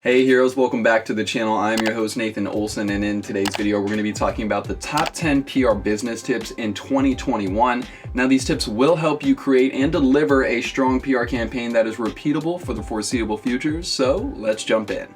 Hey heroes, welcome back to the channel. I'm your host Nathan Olson, and in today's video we're going to be talking about the top 10 PR business tips in 2021. Now these tips will help you create and deliver a strong PR campaign that is repeatable for the foreseeable future, so let's jump in.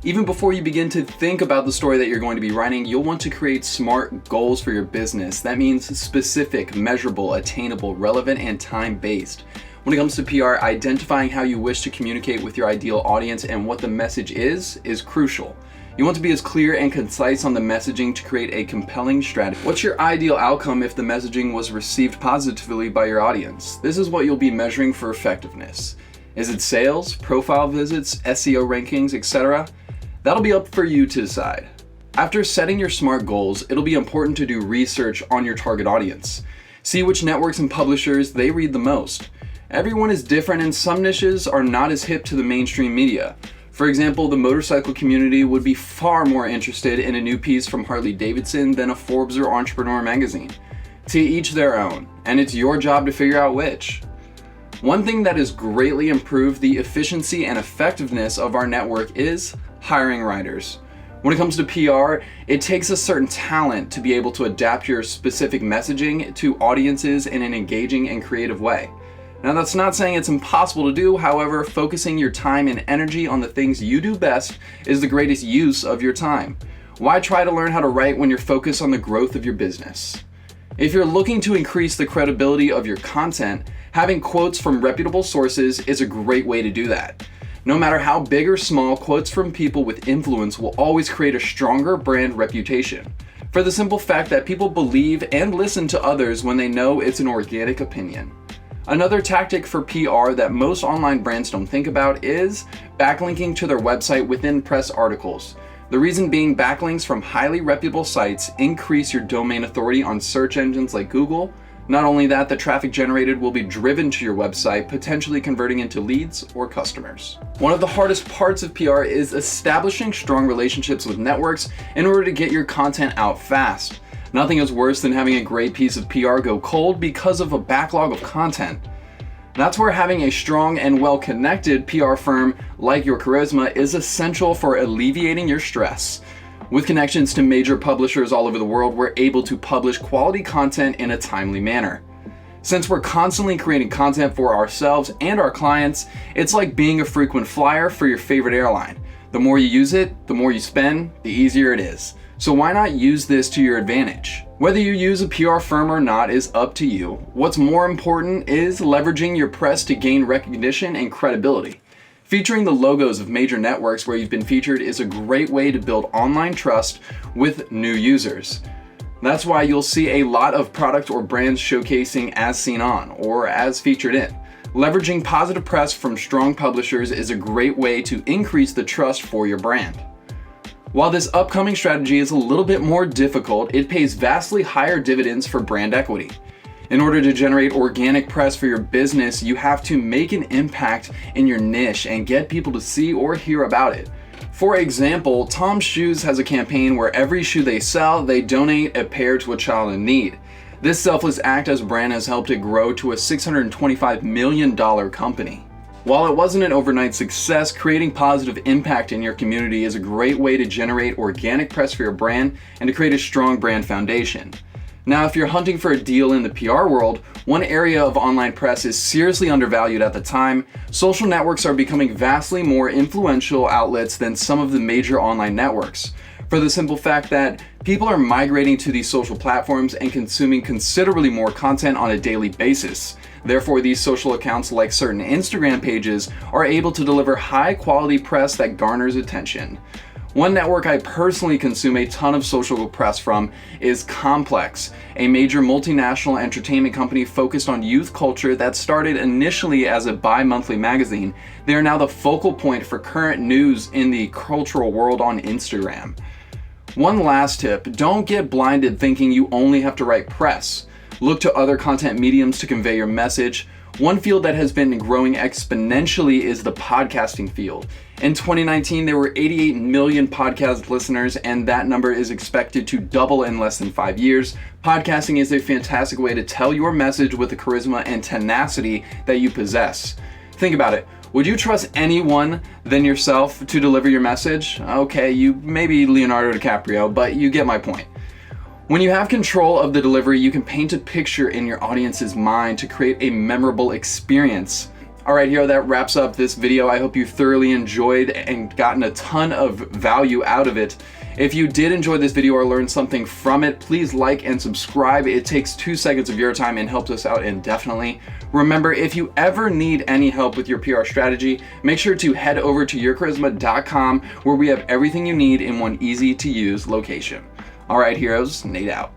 Even before you begin to think about the story that you're going to be writing, you'll want to create SMART goals for your business. That means specific, measurable, attainable, relevant, and time-based. When it comes to PR, identifying how you wish to communicate with your ideal audience and what the message is crucial. You want to be as clear and concise on the messaging to create a compelling strategy. What's your ideal outcome if the messaging was received positively by your audience? This is what you'll be measuring for effectiveness. Is it sales, profile visits, SEO rankings, etc.? That'll be up for you to decide. After setting your SMART goals, it'll be important to do research on your target audience. See which networks and publishers they read the most. Everyone is different and some niches are not as hip to the mainstream media. For example, the motorcycle community would be far more interested in a new piece from Harley-Davidson than a Forbes or Entrepreneur magazine. To each their own, and it's your job to figure out which. One thing that has greatly improved the efficiency and effectiveness of our network is hiring writers. When it comes to PR, it takes a certain talent to be able to adapt your specific messaging to audiences in an engaging and creative way. Now that's not saying it's impossible to do, however, focusing your time and energy on the things you do best is the greatest use of your time. Why try to learn how to write when you're focused on the growth of your business? If you're looking to increase the credibility of your content, having quotes from reputable sources is a great way to do that. No matter how big or small, quotes from people with influence will always create a stronger brand reputation, for the simple fact that people believe and listen to others when they know it's an organic opinion. Another tactic for PR that most online brands don't think about is backlinking to their website within press articles. The reason being, backlinks from highly reputable sites increase your domain authority on search engines like Google. Not only that, the traffic generated will be driven to your website, potentially converting into leads or customers. One of the hardest parts of PR is establishing strong relationships with networks in order to get your content out fast. Nothing is worse than having a great piece of PR go cold because of a backlog of content. That's where having a strong and well-connected PR firm like Your Charisma is essential for alleviating your stress. With connections to major publishers all over the world, we're able to publish quality content in a timely manner. Since we're constantly creating content for ourselves and our clients, it's like being a frequent flyer for your favorite airline. The more you use it, the more you spend, the easier it is. So why not use this to your advantage? Whether you use a PR firm or not is up to you. What's more important is leveraging your press to gain recognition and credibility. Featuring the logos of major networks where you've been featured is a great way to build online trust with new users. That's why you'll see a lot of product or brands showcasing as seen on or as featured in. Leveraging positive press from strong publishers is a great way to increase the trust for your brand. While this upcoming strategy is a little bit more difficult, it pays vastly higher dividends for brand equity. In order to generate organic press for your business, you have to make an impact in your niche and get people to see or hear about it. For example, Tom's Shoes has a campaign where every shoe they sell, they donate a pair to a child in need. This selfless act as a brand has helped it grow to a $625 million company. While it wasn't an overnight success, creating positive impact in your community is a great way to generate organic press for your brand and to create a strong brand foundation. Now, if you're hunting for a deal in the PR world, one area of online press is seriously undervalued at the time. Social networks are becoming vastly more influential outlets than some of the major online networks, for the simple fact that people are migrating to these social platforms and consuming considerably more content on a daily basis. Therefore, these social accounts, like certain Instagram pages, are able to deliver high-quality press that garners attention. One network I personally consume a ton of social press from is Complex, a major multinational entertainment company focused on youth culture that started initially as a bi-monthly magazine. They are now the focal point for current news in the cultural world on Instagram. One last tip, don't get blinded thinking you only have to write press. Look to other content mediums to convey your message. One field that has been growing exponentially is the podcasting field. In 2019, there were 88 million podcast listeners, and that number is expected to double in less than 5 years. Podcasting is a fantastic way to tell your message with the charisma and tenacity that you possess. Think about it. Would you trust anyone than yourself to deliver your message? Okay, you maybe Leonardo DiCaprio, but you get my point. When you have control of the delivery, you can paint a picture in your audience's mind to create a memorable experience. All right, hero, that wraps up this video. I hope you thoroughly enjoyed and gotten a ton of value out of it. If you did enjoy this video or learned something from it, please like and subscribe. It takes 2 seconds of your time and helps us out indefinitely. Remember, if you ever need any help with your PR strategy, make sure to head over to yourcharisma.com, where we have everything you need in one easy to use location. All right, heroes, Nate out.